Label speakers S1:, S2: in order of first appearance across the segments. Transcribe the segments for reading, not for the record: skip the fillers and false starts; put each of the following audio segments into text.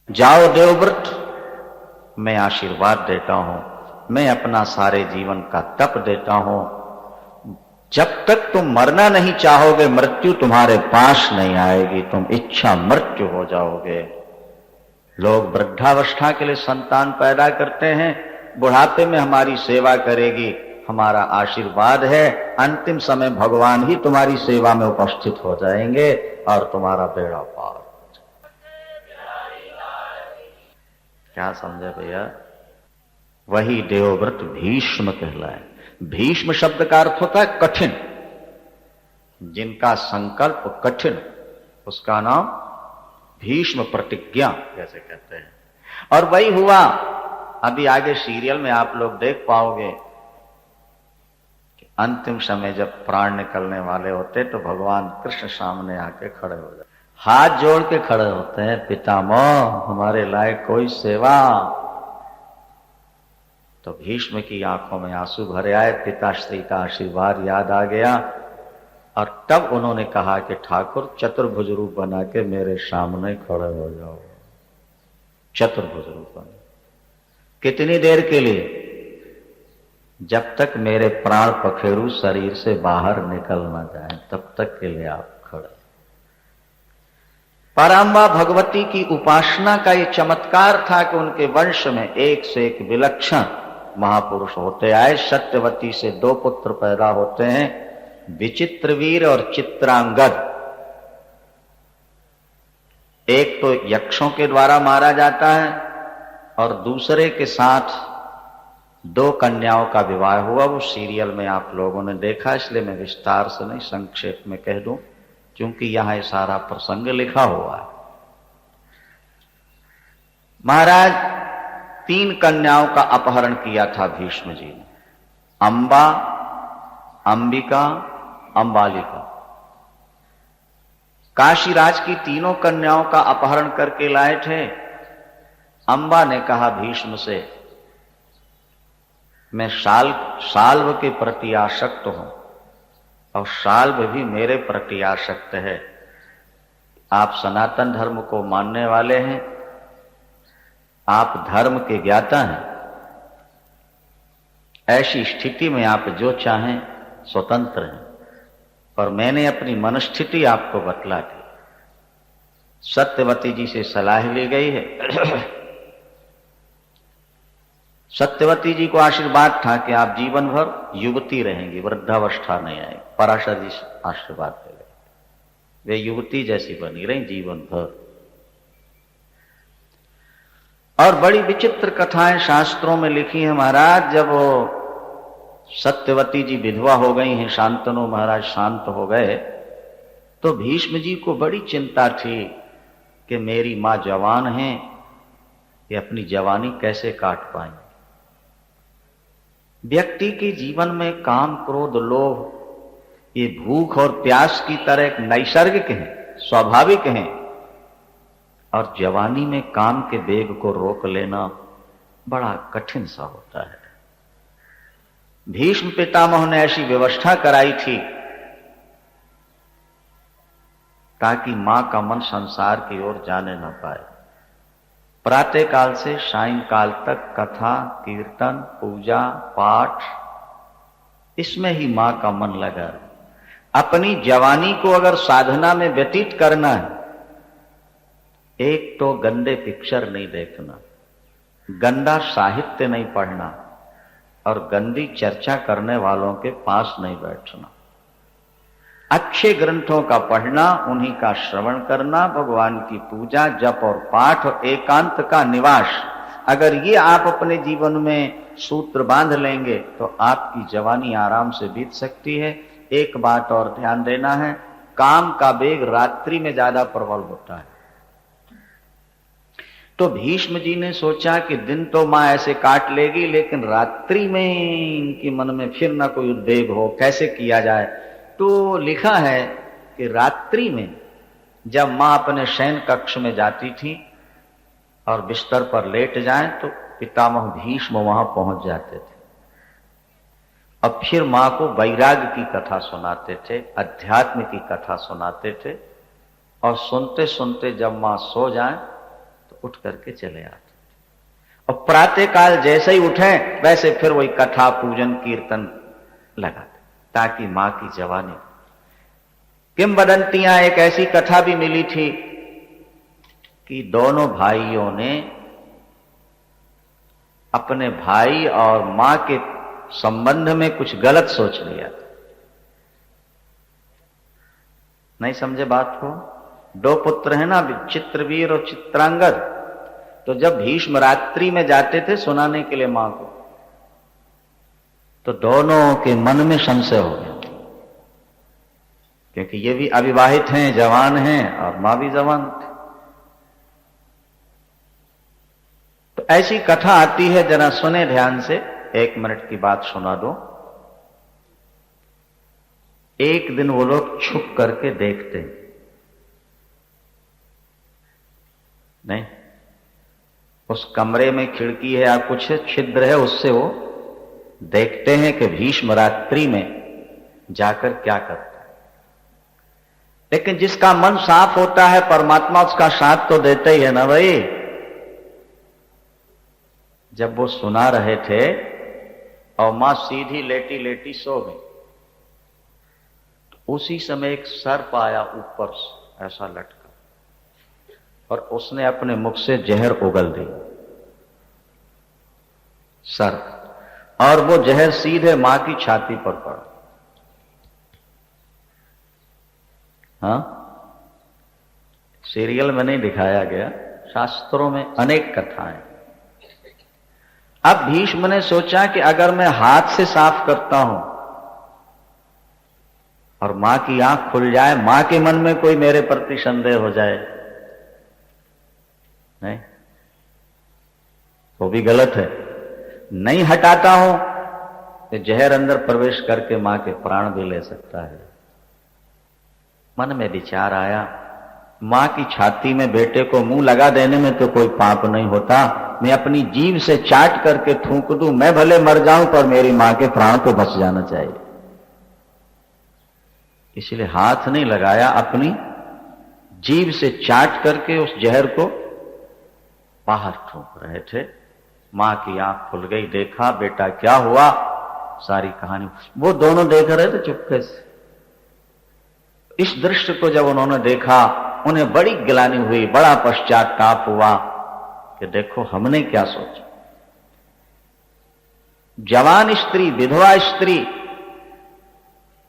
S1: जाओ देवव्रत, मैं आशीर्वाद देता हूं, मैं अपना सारे जीवन का तप देता हूं। जब तक तुम मरना नहीं चाहोगे, मृत्यु तुम्हारे पास नहीं आएगी, तुम इच्छा मृत्यु हो जाओगे। लोग वृद्धावस्था के लिए संतान पैदा करते हैं, बुढ़ापे में हमारी सेवा करेगी, हमारा आशीर्वाद है, अंतिम समय भगवान ही तुम्हारी सेवा में उपस्थित हो जाएंगे और तुम्हारा बेड़ा पार। क्या समझे भैया? वही देवव्रत भीष्म कहलाए। भीष्म शब्द का अर्थ होता है कठिन, जिनका संकल्प कठिन, उसका नाम भीष्म प्रतिज्ञा जैसे कहते हैं। और वही हुआ, अभी आगे सीरियल में आप लोग देख पाओगे कि अंतिम समय जब प्राण निकलने वाले होते तो भगवान कृष्ण सामने आके खड़े हो जाते, हाथ जोड़ के खड़े होते हैं, पितामह हमारे लायक कोई सेवा। तो भीष्म की आंखों में आंसू भरे आए, पिताश्री का आशीर्वाद याद आ गया और तब उन्होंने कहा कि ठाकुर चतुर्भुज रूप बना के मेरे सामने खड़े हो जाओ। चतुर्भुज रूप बना, कितनी देर के लिए? जब तक मेरे प्राण पखेरु शरीर से बाहर निकल ना जाए तब तक के लिए आप खड़े। पराम्बा भगवती की उपासना का ये चमत्कार था कि उनके वंश में एक से एक विलक्षण महापुरुष होते आए। सत्यवती से 2 पुत्र पैदा होते हैं, विचित्रवीर और चित्रांगद। एक तो यक्षों के द्वारा मारा जाता है और दूसरे के साथ 2 कन्याओं का विवाह हुआ। वो सीरियल में आप लोगों ने देखा, इसलिए मैं विस्तार से नहीं संक्षेप में कह दूं, क्योंकि यहां ये सारा प्रसंग लिखा हुआ है। महाराज 3 कन्याओं का अपहरण किया था भीष्म जी ने, अंबा, अंबिका, अंबालिका। काशीराज की 3 कन्याओं का अपहरण करके लाए थे। अंबा ने कहा भीष्म से, मैं साल्व के प्रति आसक्त हूं और साल्व भी मेरे प्रति आसक्त है। आप सनातन धर्म को मानने वाले हैं, आप धर्म के ज्ञाता हैं, ऐसी स्थिति में आप जो चाहें स्वतंत्र हैं, पर मैंने अपनी मनस्थिति आपको बतला दी। सत्यवती जी से सलाह ली गई है। सत्यवती जी को आशीर्वाद था कि आप जीवन भर युवती रहेंगी, वृद्धावस्था नहीं आएगी। पराशर जी आशीर्वाद दे गए, वे युवती जैसी बनी रही जीवन भर। और बड़ी विचित्र कथाएं शास्त्रों में लिखी हैं महाराज। जब वो सत्यवती जी विधवा हो गई हैं, शांतनु महाराज शांत हो गए, तो भीष्म जी को बड़ी चिंता थी कि मेरी मां जवान है, ये अपनी जवानी कैसे काट पाएंगे। व्यक्ति के जीवन में काम, क्रोध, लोभ, ये भूख और प्यास की तरह एक नैसर्गिक है, स्वाभाविक है, और जवानी में काम के वेग को रोक लेना बड़ा कठिन सा होता है। भीष्म पितामह ने ऐसी व्यवस्था कराई थी ताकि मां का मन संसार की ओर जाने न पाए। प्रातः काल से सायंकाल तक कथा, कीर्तन, पूजा, पाठ, इसमें ही मां का मन लगा। अपनी जवानी को अगर साधना में व्यतीत करना है, एक तो गंदे पिक्चर नहीं देखना, गंदा साहित्य नहीं पढ़ना और गंदी चर्चा करने वालों के पास नहीं बैठना। अच्छे ग्रंथों का पढ़ना, उन्हीं का श्रवण करना, भगवान की पूजा, जप और पाठ और एकांत का निवास, अगर ये आप अपने जीवन में सूत्र बांध लेंगे तो आपकी जवानी आराम से बीत सकती है। एक बात और ध्यान देना है, काम का वेग रात्रि में ज्यादा प्रबल होता है। तो भीष्म जी ने सोचा कि दिन तो मां ऐसे काट लेगी, लेकिन रात्रि में इनके मन में फिर ना कोई उद्वेग हो, कैसे किया जाए। तो लिखा है कि रात्रि में जब मां अपने शयन कक्ष में जाती थी और बिस्तर पर लेट जाए तो पितामह भीष्म वहां पहुंच जाते थे। अब फिर मां को वैराग्य की कथा सुनाते थे, अध्यात्म की कथा सुनाते थे, और सुनते सुनते जब मां सो जाए तो उठ करके चले आते। और प्रातः काल जैसे ही उठे वैसे फिर वही कथा पूजन कीर्तन लगाते, ताकि मां की जवानी। किंवदंतियां, एक ऐसी कथा भी मिली थी कि दोनों भाइयों ने अपने भाई और मां के संबंध में कुछ गलत सोच लिया। नहीं समझे बात को? दो पुत्र हैं ना, चित्रवीर और चित्रांगद। तो जब भीष्म रात्रि में जाते थे सुनाने के लिए मां को, तो दोनों के मन में संशय हो गया, क्योंकि ये भी अविवाहित हैं, जवान हैं, और मां भी जवान थी। तो ऐसी कथा आती है, जरा सुने ध्यान से, 1 मिनट की बात सुना दो। एक दिन वो लोग छुप करके देखते नहीं, उस कमरे में खिड़की है या कुछ छिद्र है, उससे वो देखते हैं कि भीष्म रात्रि में जाकर क्या करता है। लेकिन जिसका मन साफ होता है, परमात्मा उसका साथ तो देता ही है ना भाई। जब वो सुना रहे थे और मां सीधी लेटी लेटी सो गई, तो उसी समय एक सर्प आया ऊपर से, ऐसा लटका, और उसने अपने मुख से जहर उगल दी, सर्प, और वो जहर सीधे मां की छाती पर पड़ा। हाँ, सीरियल में नहीं दिखाया गया, शास्त्रों में अनेक कथाएं। अब भीष्म ने सोचा कि अगर मैं हाथ से साफ करता हूं और मां की आंख खुल जाए, मां के मन में कोई मेरे प्रति संदेह हो जाए, नहीं, वो भी गलत है। नहीं हटाता हूं तो जहर अंदर प्रवेश करके मां के प्राण भी ले सकता है। मन में विचार आया, मां की छाती में बेटे को मुंह लगा देने में तो कोई पाप नहीं होता, मैं अपनी जीभ से चाट करके थूक दूं, मैं भले मर जाऊं पर मेरी मां के प्राण तो बच जाना चाहिए। इसलिए हाथ नहीं लगाया, अपनी जीभ से चाट करके उस जहर को बाहर थूक रहे थे। मां की आंख खुल गई, देखा बेटा क्या हुआ, सारी कहानी वो दोनों देख रहे थे चुपके से। इस दृश्य को जब उन्होंने देखा, उन्हें बड़ी गिलानी हुई, बड़ा पश्चाताप हुआ कि देखो हमने क्या सोचा। जवान स्त्री, विधवा स्त्री,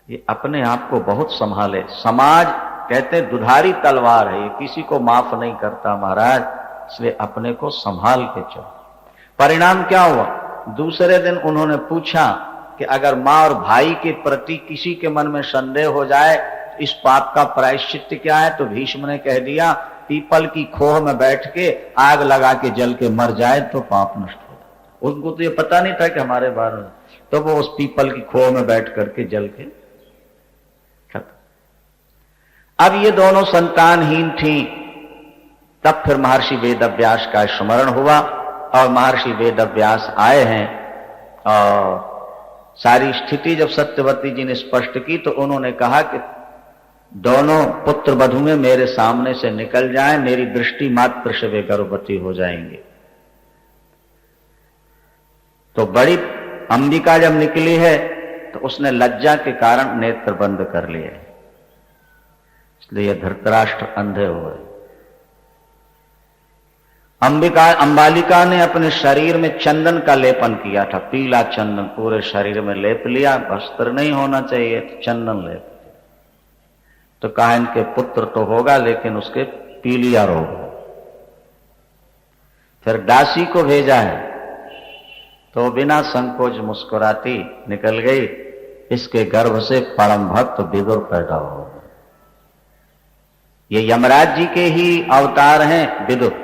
S1: ये अपने आप को बहुत संभाले। समाज कहते दुधारी तलवार है, ये किसी को माफ नहीं करता महाराज, इसलिए अपने को संभाल के चलो। परिणाम क्या हुआ? दूसरे दिन उन्होंने पूछा कि अगर मां और भाई के प्रति किसी के मन में संदेह हो जाए, इस पाप का प्रायश्चित्त क्या है? तो भीष्म ने कह दिया, पीपल की खोह में बैठ के आग लगा के जल के मर जाए तो पाप नष्ट हो जाता। उनको तो ये पता नहीं था कि हमारे बारे में, तो वो उस पीपल की खोह में बैठ करके जल के खत्म। अब ये दोनों संतानहीन थी। तब फिर महर्षि वेदव्यास का स्मरण हुआ और महर्षि वेदव्यास आए हैं, और सारी स्थिति जब सत्यवती जी ने स्पष्ट की तो उन्होंने कहा कि दोनों पुत्र वधुएं मेरे सामने से निकल जाएं, मेरी दृष्टि मात्र से वे गर्भवती हो जाएंगे। तो बड़ी अंबिका जब निकली है तो उसने लज्जा के कारण नेत्र बंद कर लिए, इसलिए धृतराष्ट्र अंधे हुए। अंबालिका ने अपने शरीर में चंदन का लेपन किया था, पीला चंदन पूरे शरीर में लेप लिया, वस्त्र नहीं होना चाहिए तो चंदन लेप। तो कहा इनके पुत्र तो होगा लेकिन उसके पीलिया रोग हो। फिर दासी को भेजा है तो बिना संकोच मुस्कुराती निकल गई, इसके गर्भ से परम भक्त विदुर पैदा हो। ये यमराज जी के ही अवतार हैं विदुर।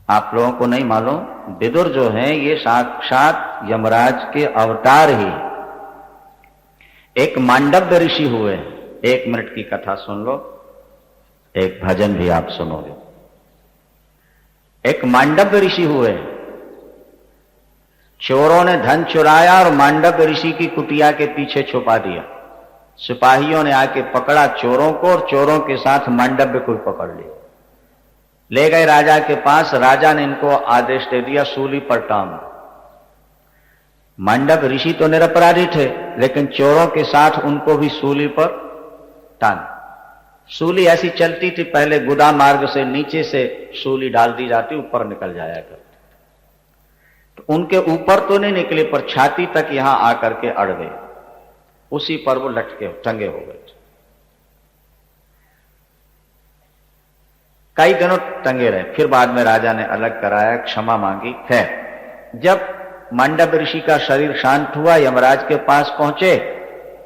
S1: आप लोगों को नहीं मालूम, विदुर जो हैं ये साक्षात यमराज के अवतार ही। एक मांडव्य ऋषि हुए, 1 मिनट की कथा सुन लो, एक भजन भी आप सुनोगे। एक मांडव्य ऋषि हुए, चोरों ने धन चुराया और मांडव्य ऋषि की कुटिया के पीछे छुपा दिया। सिपाहियों ने आके पकड़ा चोरों को और चोरों के साथ मांडव्य को पकड़ लिया। ले गए राजा के पास। राजा ने इनको आदेश दे दिया सूली पर टांग। मांडव ऋषि तो निरपराधी थे, लेकिन चोरों के साथ उनको भी सूली पर टांग। सूली ऐसी चलती थी, पहले गुदा मार्ग से नीचे से सूली डाल दी जाती, ऊपर निकल जाया करती। तो उनके ऊपर तो नहीं निकले, पर छाती तक यहां आकर के अड़ गए। उसी पर वो लटके टंगे हो गए। कई दिनों टंगे रहे। फिर बाद में राजा ने अलग कराया, क्षमा मांगी। खैर, जब मांडव ऋषि का शरीर शांत हुआ, यमराज के पास पहुंचे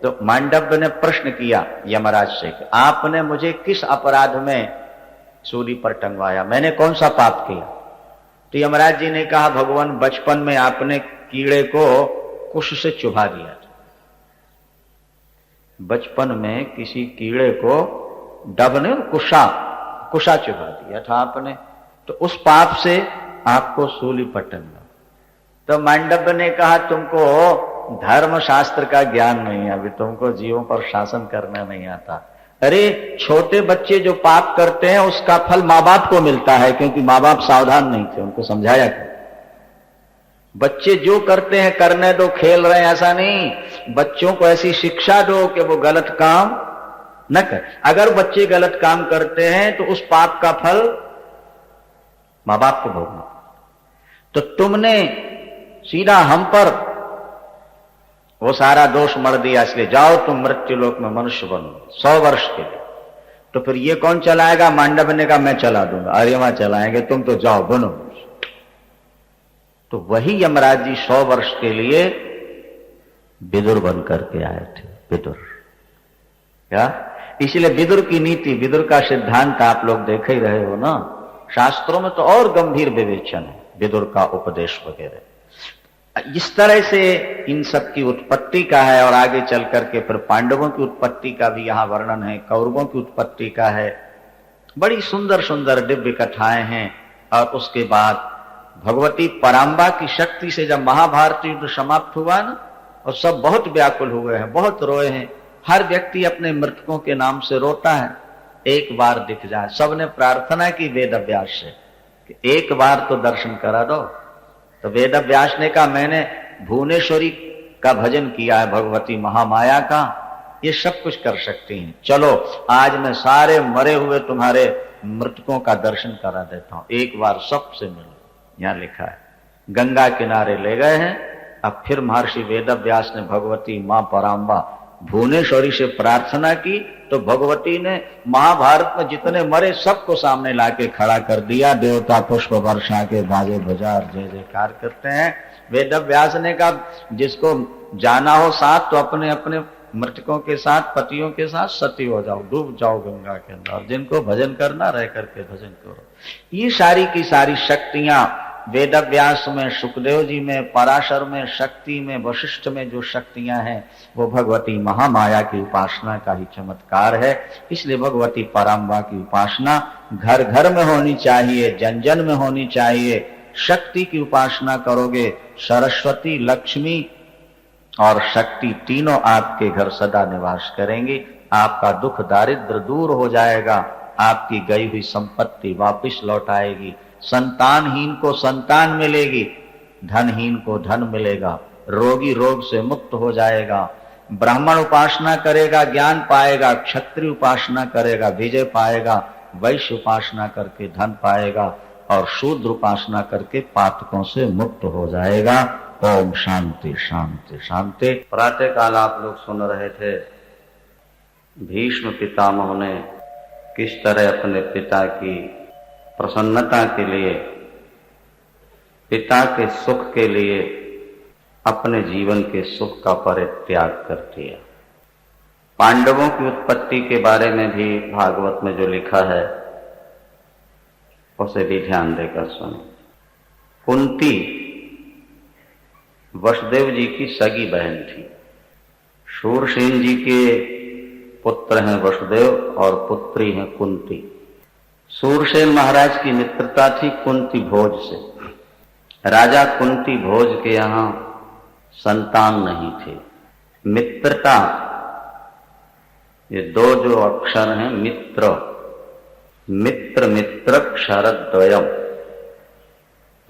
S1: तो मांडव ने प्रश्न किया यमराज से कि आपने मुझे किस अपराध में सूली पर टंगवाया, मैंने कौन सा पाप किया? तो यमराज जी ने कहा, भगवान, बचपन में आपने कीड़े को कुश से चुभा दिया था। बचपन में किसी कीड़े को डब ने कुशा चुभा दिया था आपने, तो उस पाप से आपको सूली पर टंगा। तो मांडव ने कहा, तुमको धर्म शास्त्र का ज्ञान नहीं है, अभी तुमको जीवों पर शासन करना नहीं आता। अरे, छोटे बच्चे जो पाप करते हैं उसका फल माँ बाप को मिलता है, क्योंकि माँ बाप सावधान नहीं थे, उनको समझाया था। बच्चे जो करते हैं करने दो, खेल रहे हैं ऐसा नहीं। बच्चों को ऐसी शिक्षा दो कि वो गलत काम न कर। अगर बच्चे गलत काम करते हैं तो उस पाप का फल माँ बाप को भोगना। तो तुमने सीधा हम पर वो सारा दोष मर दिया, इसलिए जाओ तुम मृत्युलोक में मनुष्य बनो 100 वर्ष के लिए। तो फिर ये कौन चलाएगा? मांडव ने कहा, मैं चला दूंगा। अरे चलाएंगे, तुम तो जाओ बनो। तो वही यमराज जी 100 वर्ष के लिए विदुर बन करके आए थे। विदुर क्या? इसलिए विदुर की नीति, विदुर का सिद्धांत आप लोग देख ही रहे हो ना। शास्त्रों में तो और गंभीर विवेचन है विदुर का उपदेश वगैरह। इस तरह से इन सब की उत्पत्ति का है, और आगे चल करके फिर पांडवों की उत्पत्ति का भी यहां वर्णन है, कौरवों की उत्पत्ति का है। बड़ी सुंदर सुंदर दिव्य कथाएं हैं। और उसके बाद भगवती पराम्बा की शक्ति से जब महाभारत युद्ध समाप्त हुआ ना, और सब बहुत व्याकुल हुए हैं, बहुत रोए हैं। हर व्यक्ति अपने मृतकों के नाम से रोता है, एक बार दिख जाए। सबने प्रार्थना की वेद व्यास से कि एक बार तो दर्शन करा दो। तो वेद व्यास ने कहा, मैंने भुवनेश्वरी का भजन किया है, भगवती महामाया का, ये सब कुछ कर सकती हैं। चलो आज मैं सारे मरे हुए तुम्हारे मृतकों का दर्शन करा देता हूं, एक बार सबसे मिलो। यहां लिखा है। गंगा किनारे ले गए हैं। अब फिर महर्षि वेद व्यास ने भगवती मां पराम्बा भुवनेश्वरी से प्रार्थना की, तो भगवती ने महाभारत में जितने मरे सबको सामने लाके खड़ा कर दिया। देवता पुष्प वर्षा के बाजे बजार जय जयकार करते हैं। वेद व्यास ने कहा, जिसको जाना हो साथ तो अपने अपने मृतकों के साथ, पतियों के साथ सती हो जाओ, डूब जाओ गंगा के अंदर। जिनको भजन करना रह करके भजन करो। ये सारी की सारी शक्तियां वेद व्यास में, सुखदेव जी में, पराशर में, शक्ति में, वशिष्ठ में जो शक्तियां हैं वो भगवती महामाया की उपासना का ही चमत्कार है। इसलिए भगवती पराम्बा की उपासना घर घर में होनी चाहिए, जन जन में होनी चाहिए। शक्ति की उपासना करोगे, सरस्वती, लक्ष्मी और शक्ति तीनों आपके घर सदा निवास करेंगी। आपका दुख दारिद्र दूर हो जाएगा, आपकी गई हुई संपत्ति वापस लौट आएगी। संतानहीन को संतान मिलेगी, धनहीन को धन मिलेगा, रोगी रोग से मुक्त हो जाएगा। ब्राह्मण उपासना करेगा ज्ञान पाएगा, क्षत्रिय उपासना करेगा विजय पाएगा, वैश्य उपासना करके धन पाएगा, और शूद्र उपासना करके पातकों से मुक्त हो जाएगा। ओम शांति शांति शांति। प्रातः काल आप लोग सुन रहे थे भीष्म पितामह ने किस तरह अपने पिता की प्रसन्नता के लिए, पिता के सुख के लिए अपने जीवन के सुख का परित्याग कर दिया। पांडवों की उत्पत्ति के बारे में भी भागवत में जो लिखा है उसे भी ध्यान देकर सुनो। कुंती वसुदेव जी की सगी बहन थी। शूरसेन जी के पुत्र हैं वसुदेव और पुत्री हैं कुंती। शूरसेन महाराज की मित्रता थी कुंती भोज से। राजा कुंती भोज के यहां संतान नहीं थे। मित्रता, ये दो जो अक्षर हैं मित्र, मित्र मित्र क्षरद्वयम।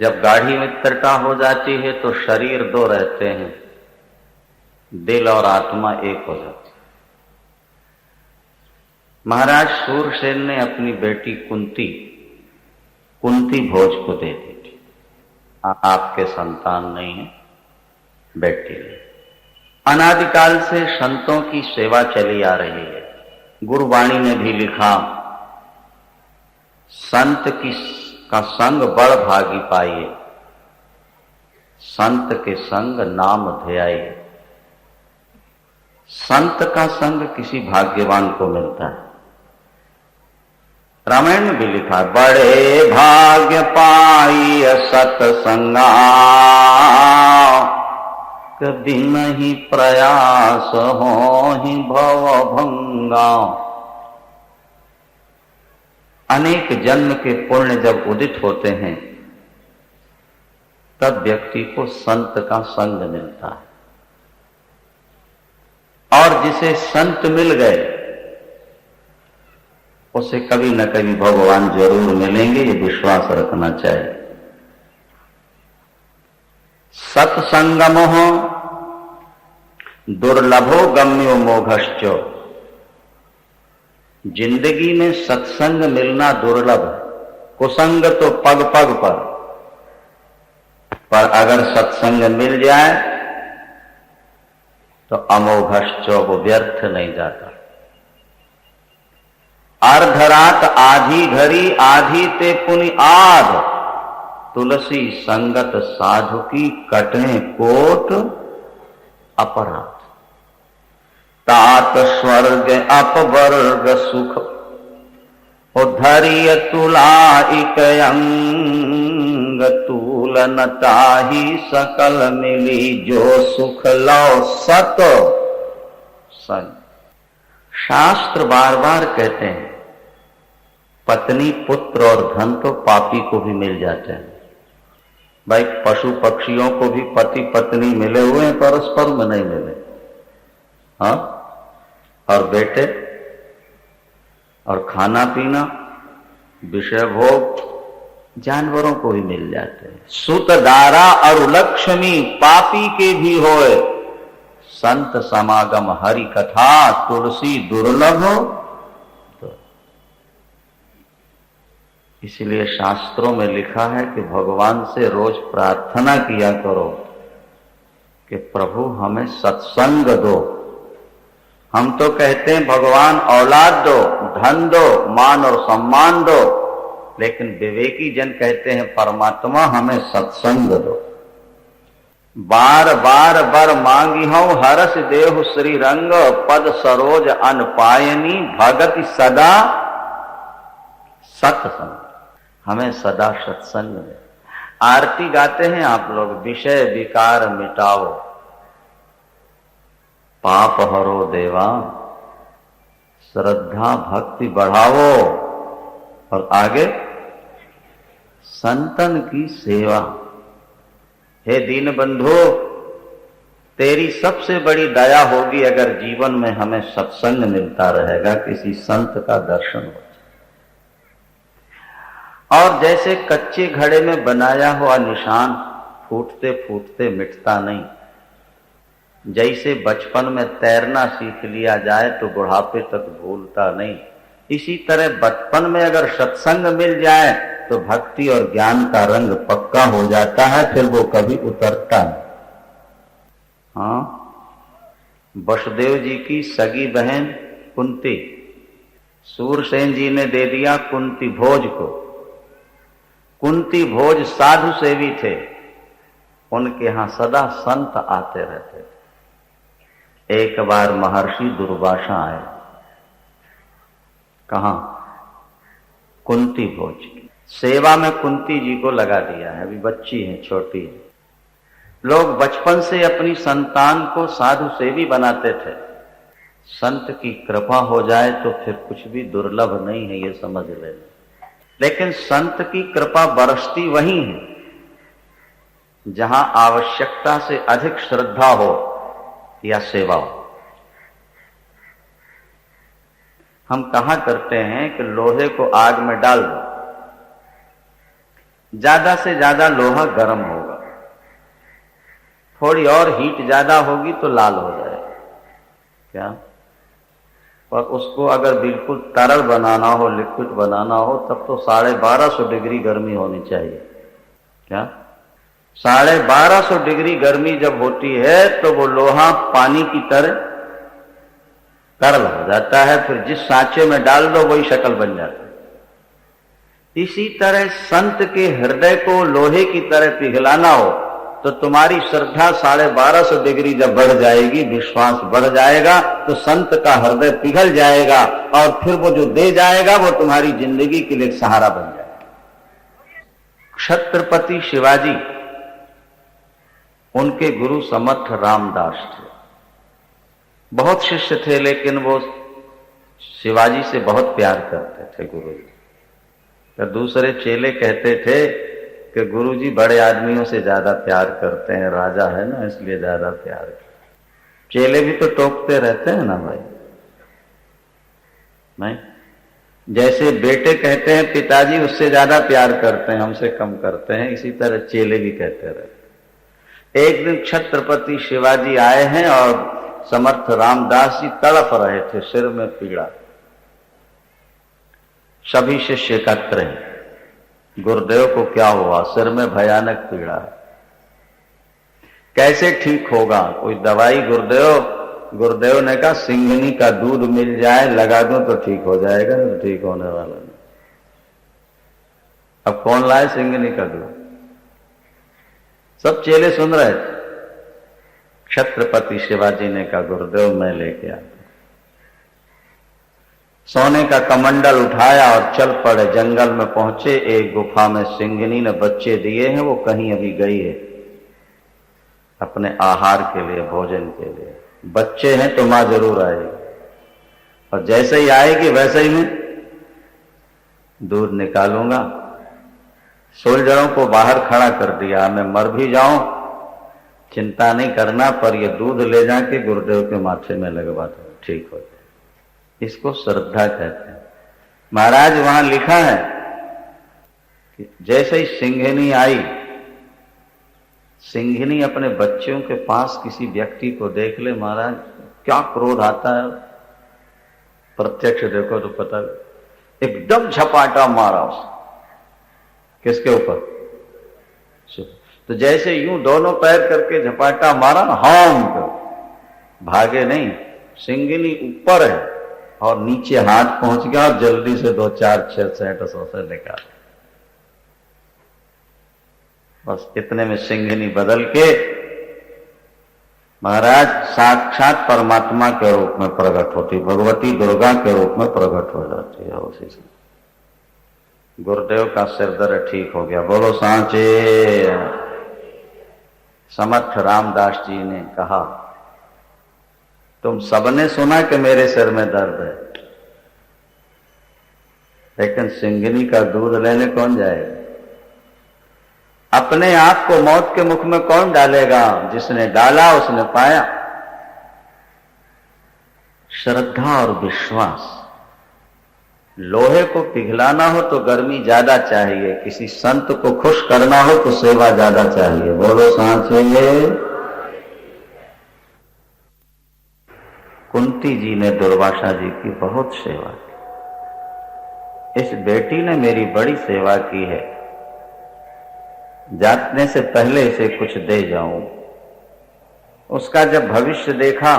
S1: जब गाढ़ी मित्रता हो जाती है तो शरीर दो रहते हैं, दिल और आत्मा एक हो जाती है। महाराज सूरसेन ने अपनी बेटी कुंती भोज को दे दी थी। आपके संतान नहीं है, बेटी है। अनादिकाल से संतों की सेवा चली आ रही है। गुरुवाणी ने भी लिखा, संत का संग बड़ भागी पाइए, संत के संग नाम ध्याइए। संत का संग किसी भाग्यवान को मिलता है। रामायण में भी लिखा, बड़े भाग्य पाई सतसंगा, कभी नहीं प्रयास हो ही भव भंगा। अनेक जन्म के पुण्य जब उदित होते हैं तब व्यक्ति को संत का संग मिलता है, और जिसे संत मिल गए उसे कभी न कभी भगवान जरूर मिलेंगे, ये विश्वास रखना चाहिए। सत्संगम हो दुर्लभो गम्यो मोघश्च। जिंदगी में सत्संग मिलना दुर्लभ है। कुसंग तो पग पग पर अगर सत्संग मिल जाए तो अमोघश्च, वो व्यर्थ नहीं जाता। अर्धरात आधी घड़ी आधी ते पुनि आध, तुलसी संगत साधु की कटे कोट अपराध। तात स्वर्ग अपवर्ग सुख, उद्धरिय तुलाइक अंग। तूलन ताही सकल मिली, जो सुख लो सत संग। शास्त्र बार बार कहते हैं पत्नी पुत्र और धन तो पापी को भी मिल जाते हैं। भाई पशु पक्षियों को भी पति पत्नी मिले हुए हैं, परस्पर में नहीं मिले। हाँ, और बेटे और खाना पीना विषय भोग जानवरों को भी मिल जाते हैं। सुत दारा और लक्ष्मी पापी के भी होए, संत समागम हरि कथा तुलसी दुर्लभ हो। तो इसलिए शास्त्रों में लिखा है कि भगवान से रोज प्रार्थना किया करो कि प्रभु हमें सत्संग दो। हम तो कहते हैं भगवान औलाद दो, धन दो, मान और सम्मान दो, लेकिन विवेकी जन कहते हैं परमात्मा हमें सत्संग दो। बार बार बर मांगी हूं हरस देहु श्री रंग, पद सरोज अन पायनी भगति सदा सत्संग। हमें सदा सत्संग में। आरती गाते हैं आप लोग, विषय विकार मिटाओ, पाप हरो देवा, श्रद्धा भक्ति बढ़ाओ, और आगे संतन की सेवा। हे दीन बंधु, तेरी सबसे बड़ी दया होगी अगर जीवन में हमें सत्संग मिलता रहेगा, किसी संत का दर्शन हो। और जैसे कच्चे घड़े में बनाया हुआ निशान फूटते फूटते मिटता नहीं, जैसे बचपन में तैरना सीख लिया जाए तो बुढ़ापे तक भूलता नहीं, इसी तरह बचपन में अगर सत्संग मिल जाए तो भक्ति और ज्ञान का रंग पक्का हो जाता है, फिर वो कभी उतरता नहीं। हाँ, वसुदेव जी की सगी बहन कुंती, सूरसेन जी ने दे दिया कुंती भोज को। कुंती भोज साधु सेवी थे, उनके यहां सदा संत आते रहते थे। एक बार महर्षि दुर्वासा आए, कहां? कुंती भोज की सेवा में कुंती जी को लगा दिया है, अभी बच्ची है, छोटी है। लोग बचपन से अपनी संतान को साधु सेवी बनाते थे। संत की कृपा हो जाए तो फिर कुछ भी दुर्लभ नहीं है, ये समझ लेना। लेकिन संत की कृपा बरसती वहीं है जहां आवश्यकता से अधिक श्रद्धा हो या सेवा हो। हम कहा करते हैं कि लोहे को आग में डाल दो, ज्यादा से ज्यादा लोहा गर्म होगा, थोड़ी और हीट ज्यादा होगी तो लाल हो जाएगा क्या। पर उसको अगर बिल्कुल तरल बनाना हो, लिक्विड बनाना हो, तब तो 1250 डिग्री गर्मी होनी चाहिए क्या। 1250 डिग्री गर्मी जब होती है तो वो लोहा पानी की तरह तरल हो जाता है, फिर जिस सांचे में डाल दो वही शक्ल बन जाती है। इसी तरह संत के हृदय को लोहे की तरह पिघलाना हो तो तुम्हारी श्रद्धा 1250 डिग्री जब बढ़ जाएगी, विश्वास बढ़ जाएगा, तो संत का हृदय पिघल जाएगा और फिर वो जो दे जाएगा वो तुम्हारी जिंदगी के लिए सहारा बन जाएगा। छत्रपति शिवाजी, उनके गुरु समर्थ रामदास थे। बहुत शिष्य थे लेकिन वो शिवाजी से बहुत प्यार करते थे गुरु जी। तो दूसरे चेले कहते थे कि गुरु जी बड़े आदमियों से ज्यादा प्यार करते हैं, राजा है ना इसलिए ज्यादा प्यार करते। चेले भी तो टोकते रहते हैं ना भाई, नहीं? जैसे बेटे कहते हैं पिताजी उससे ज्यादा प्यार करते हैं, हमसे कम करते हैं, इसी तरह चेले भी कहते रहते। एक दिन छत्रपति शिवाजी आए हैं और समर्थ रामदास जी तड़फ रहे थे, सिर में पीड़ा। सभी शिष्य एकत्र हैं। गुरुदेव को क्या हुआ? सिर में भयानक पीड़ा है, कैसे ठीक होगा? कोई दवाई? गुरुदेव ने कहा सिंघनी का दूध मिल जाए लगा दूं तो ठीक हो जाएगा, तो ठीक होने वाला नहीं। अब कौन लाए सिंघनी का दूध? सब चेले सुन रहे थे। छत्रपति शिवाजी ने कहा गुरुदेव मैं लेके आता। सोने का कमंडल उठाया और चल पड़े। जंगल में पहुंचे, एक गुफा में सिंघनी ने बच्चे दिए हैं, वो कहीं अभी गई है अपने आहार के लिए, भोजन के लिए। बच्चे हैं तो मां जरूर आएगी, और जैसे ही आएगी वैसे ही मैं दूध निकालूंगा। सोल्जरों को बाहर खड़ा कर दिया, मैं मर भी जाऊं चिंता नहीं करना, पर ये दूध ले जाके गुरुदेव के माथे में लगवा दो, ठीक हो। इसको श्रद्धा कहते हैं। महाराज वहां लिखा है कि जैसे ही सिंघनी आई, सिंघनी अपने बच्चों के पास किसी व्यक्ति को देख ले, महाराज क्या क्रोध आता है, प्रत्यक्ष देखो तो पता, एकदम झपाटा मारा उस किसके ऊपर? तो जैसे यूं दोनों पैर करके झपाटा मारा ना, हम भागे नहीं, सिंघनी ऊपर है और नीचे हाथ पहुंच गया और जल्दी से 2 4 6 7 सौसे निकाल। बस इतने में सिंघनी बदल के महाराज साक्षात परमात्मा के रूप में प्रकट होती, भगवती दुर्गा के रूप में प्रकट हो जाती है। उसी से गुरुदेव का सिर दर्द ठीक हो गया। बोलो सांचे। समर्थ रामदास जी ने कहा तुम सबने सुना कि मेरे सिर में दर्द है, लेकिन सिंघनी का दूध लेने कौन जाएगा? अपने आप को मौत के मुख में कौन डालेगा? जिसने डाला उसने पाया। श्रद्धा और विश्वास। लोहे को पिघलाना हो तो गर्मी ज्यादा चाहिए, किसी संत को खुश करना हो तो सेवा ज्यादा चाहिए। बोलो सांचे। कुंती जी ने दुर्वासा जी की बहुत सेवा की। इस बेटी ने मेरी बड़ी सेवा की है, जाने से पहले इसे कुछ दे जाऊं। उसका जब भविष्य देखा,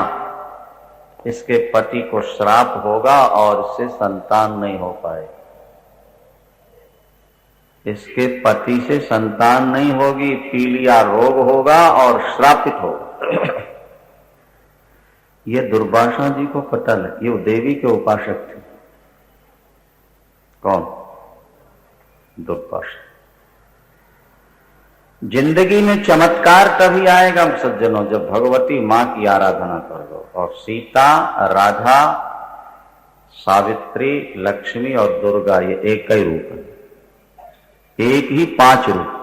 S1: इसके पति को श्राप होगा और इससे संतान नहीं हो पाए, इसके पति से संतान नहीं होगी, पीलिया रोग होगा और श्रापित होगा। ये दुर्वासा जी को पता लग, ये देवी के उपासक थे। कौन? दुर्वासा। जिंदगी में चमत्कार तभी आएगा सज्जनों जब भगवती मां की आराधना कर लो। और सीता, राधा, सावित्री, लक्ष्मी और दुर्गा ये एक ही रूप है, एक ही 5 रूप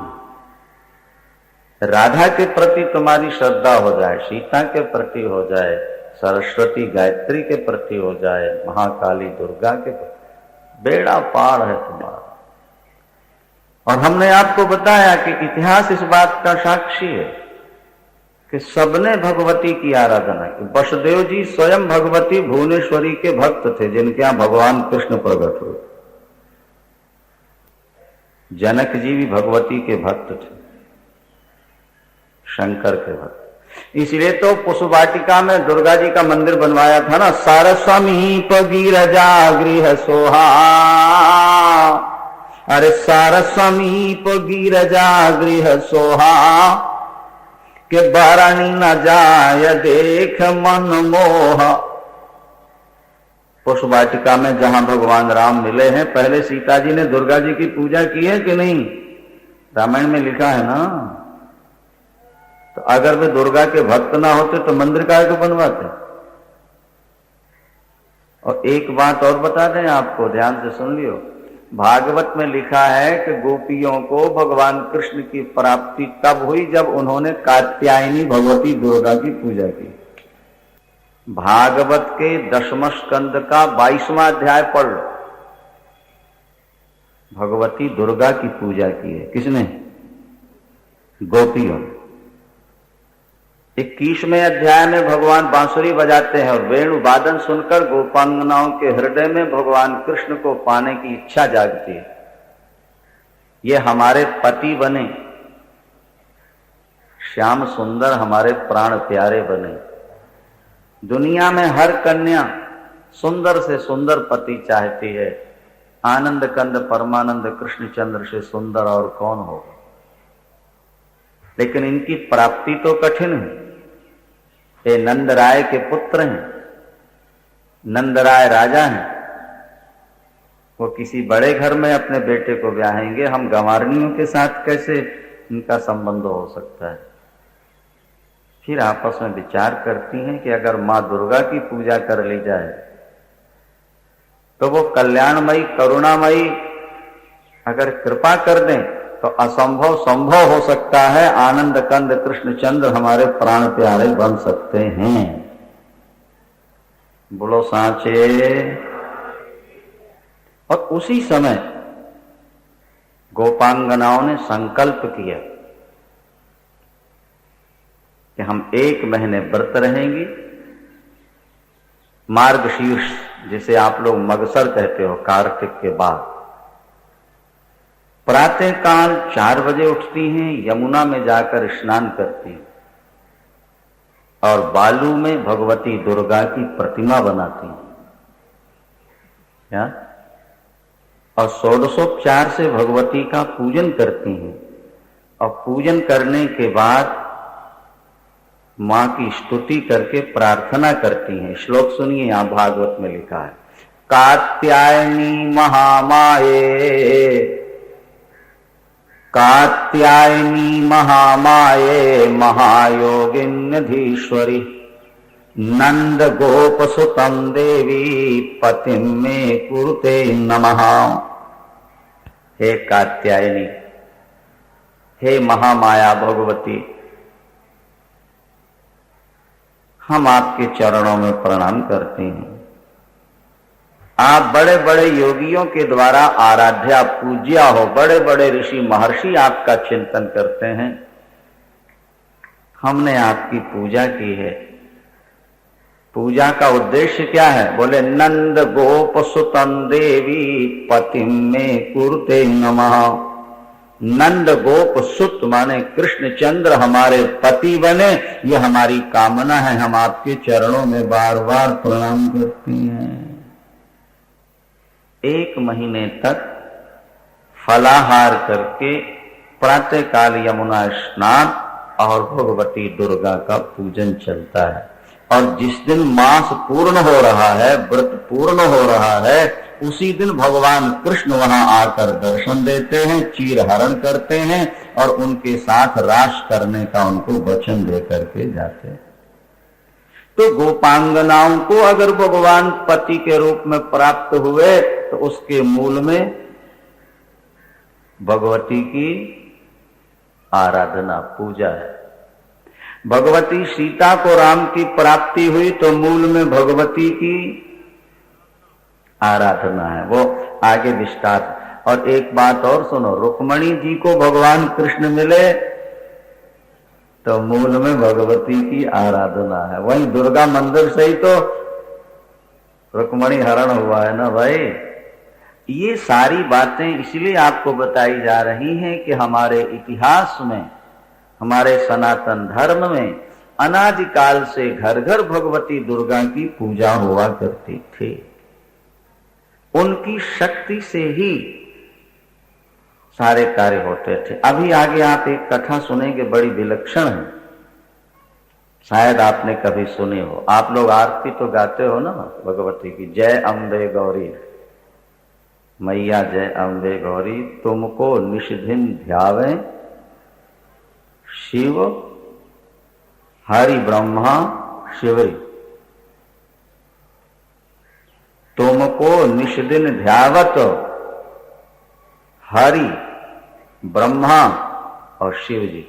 S1: है। राधा के प्रति तुम्हारी श्रद्धा हो जाए, सीता के प्रति हो जाए, सरस्वती गायत्री के प्रति हो जाए, महाकाली दुर्गा के प्रति, बेड़ा पार है तुम्हारा। और हमने आपको बताया कि इतिहास इस बात का साक्षी है कि सबने भगवती की आराधना की। वसुदेव जी स्वयं भगवती भुवनेश्वरी के भक्त थे, जिनके यहां भगवान कृष्ण प्रकट हुए। जनक जी भी भगवती के भक्त थे, शंकर के भक्त। इसलिए तो पुष्प वाटिका में दुर्गा जी का मंदिर बनवाया था ना, सारस्वमीप गिरजा गृह सोहा। अरे सारस्वमीप गिरजा गृह सोहा, के बारानी न जाय देख मन मोहा। पुष्प वाटिका में जहां भगवान राम मिले हैं, पहले सीता जी ने दुर्गा जी की पूजा की है कि नहीं? रामायण में लिखा है ना। तो अगर वे दुर्गा के भक्त ना होते तो मंदिर काहे को बनवाते? और एक बात और बता दें आपको, ध्यान से सुन लियो। भागवत में लिखा है कि गोपियों को भगवान कृष्ण की प्राप्ति तब हुई जब उन्होंने कात्यायनी भगवती दुर्गा की पूजा की। भागवत के 10वें स्कंद का 22वां अध्याय पढ़ लो। भगवती दुर्गा की पूजा की है किसने? गोपियों। 21वें अध्याय में भगवान बांसुरी बजाते हैं और वेणु वादन सुनकर गोपांगनाओं के हृदय में भगवान कृष्ण को पाने की इच्छा जागती है। ये हमारे पति बने, श्याम सुंदर हमारे प्राण प्यारे बने। दुनिया में हर कन्या सुंदर से सुंदर पति चाहती है। आनंद कंद परमानंद कृष्णचंद्र से सुंदर और कौन होगा? लेकिन इनकी प्राप्ति तो कठिन है। ये नंदराय के पुत्र हैं, नंदराय राजा हैं। वो किसी बड़े घर में अपने बेटे को ब्याहेंगे, हम गंवारनियों के साथ कैसे इनका संबंध हो सकता है? फिर आपस में विचार करती हैं कि अगर मां दुर्गा की पूजा कर ली जाए तो वो कल्याणमयी करुणामयी अगर कृपा कर दें तो असंभव संभव हो सकता है। आनंद कंद कृष्णचंद्र हमारे प्राण प्यारे बन सकते हैं। बोलो सांचे। और उसी समय गोपांगनाओं ने संकल्प किया कि हम 1 महीने व्रत रहेंगी। मार्गशीर्ष, जिसे आप लोग मगसर कहते हो, कार्तिक के बाद प्रातः काल 4 बजे उठती हैं, यमुना में जाकर स्नान करती हैं और बालू में भगवती दुर्गा की प्रतिमा बनाती हैं। क्या? और षोडशोपचार से भगवती का पूजन करती हैं। और पूजन करने के बाद मां की स्तुति करके प्रार्थना करती हैं। श्लोक सुनिए, यहां भागवत में लिखा है, कात्यायनी महामाये, कात्यायनी महामाये महायोगिन्यधीश्वरी, नंद गोप सुतम देवी पतिम में कुरुते नमः। हे कात्यायनी, हे महामाया भगवती, हम आपके चरणों में प्रणाम करते हैं। आप बड़े बड़े योगियों के द्वारा आराध्या पूज्या हो। बड़े बड़े ऋषि महर्षि आपका चिंतन करते हैं। हमने आपकी पूजा की है। पूजा का उद्देश्य क्या है? बोले नंद गोप सुतम देवी पतिम में कुरुते नमः। नंद गोप सुत माने कृष्णचंद्र हमारे पति बने, ये हमारी कामना है। हम आपके चरणों में बार बार प्रणाम करते हैं। 1 महीने तक फलाहार करके प्रातः काल यमुना स्नान और भगवती दुर्गा का पूजन चलता है। और जिस दिन मास पूर्ण हो रहा है, व्रत पूर्ण हो रहा है, उसी दिन भगवान कृष्ण वहां आकर दर्शन देते हैं, चीर हरण करते हैं और उनके साथ रास करने का उनको वचन दे करके जाते हैं। तो गोपांगनाओं को अगर भगवान पति के रूप में प्राप्त हुए तो उसके मूल में भगवती की आराधना पूजा है। भगवती सीता को राम की प्राप्ति हुई तो मूल में भगवती की आराधना है, वो आगे विस्तार। और एक बात और सुनो, रुक्मणी जी को भगवान कृष्ण मिले तो मूल में भगवती की आराधना है। वहीं दुर्गा मंदिर से ही तो रुक्मणी हरण हुआ है ना भाई। ये सारी बातें इसलिए आपको बताई जा रही हैं कि हमारे इतिहास में, हमारे सनातन धर्म में अनादिकाल से घर घर भगवती दुर्गा की पूजा हुआ करती थी। उनकी शक्ति से ही सारे कार्य होते थे। अभी आगे आप एक कथा सुनेंगे, बड़ी विलक्षण है, शायद आपने कभी सुनी हो। आप लोग आरती तो गाते हो ना भगवती की, जय अम्बे गौरी, मैया जय अम्बे गौरी, तुमको निषिदिन ध्यावे शिव हरि ब्रह्मा शिवरी। तुमको निषिदिन ध्यावत हरि ब्रह्मा और शिव जी।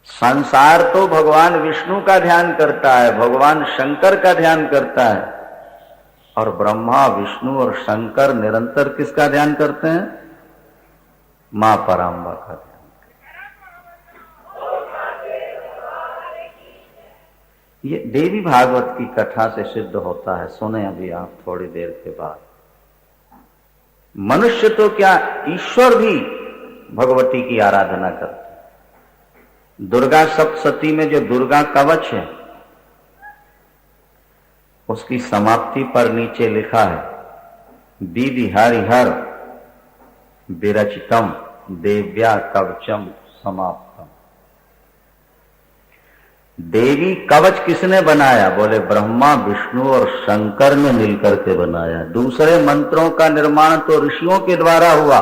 S1: संसार तो भगवान विष्णु का ध्यान करता है, भगवान शंकर का ध्यान करता है, और ब्रह्मा विष्णु और शंकर निरंतर किसका ध्यान करते हैं? मां पराम्बा का ध्यान। ये देवी भागवत की कथा से सिद्ध होता है, सुने अभी आप थोड़ी देर के बाद। मनुष्य तो क्या, ईश्वर भी भगवती की आराधना करते हैं। दुर्गा सप्तशती में जो दुर्गा कवच है, उसकी समाप्ति पर नीचे लिखा है, दीदी हरिहर विरचितम देव्या कवचम समाप्तम। देवी कवच किसने बनाया? बोले ब्रह्मा विष्णु और शंकर ने मिलकर के बनाया। दूसरे मंत्रों का निर्माण तो ऋषियों के द्वारा हुआ,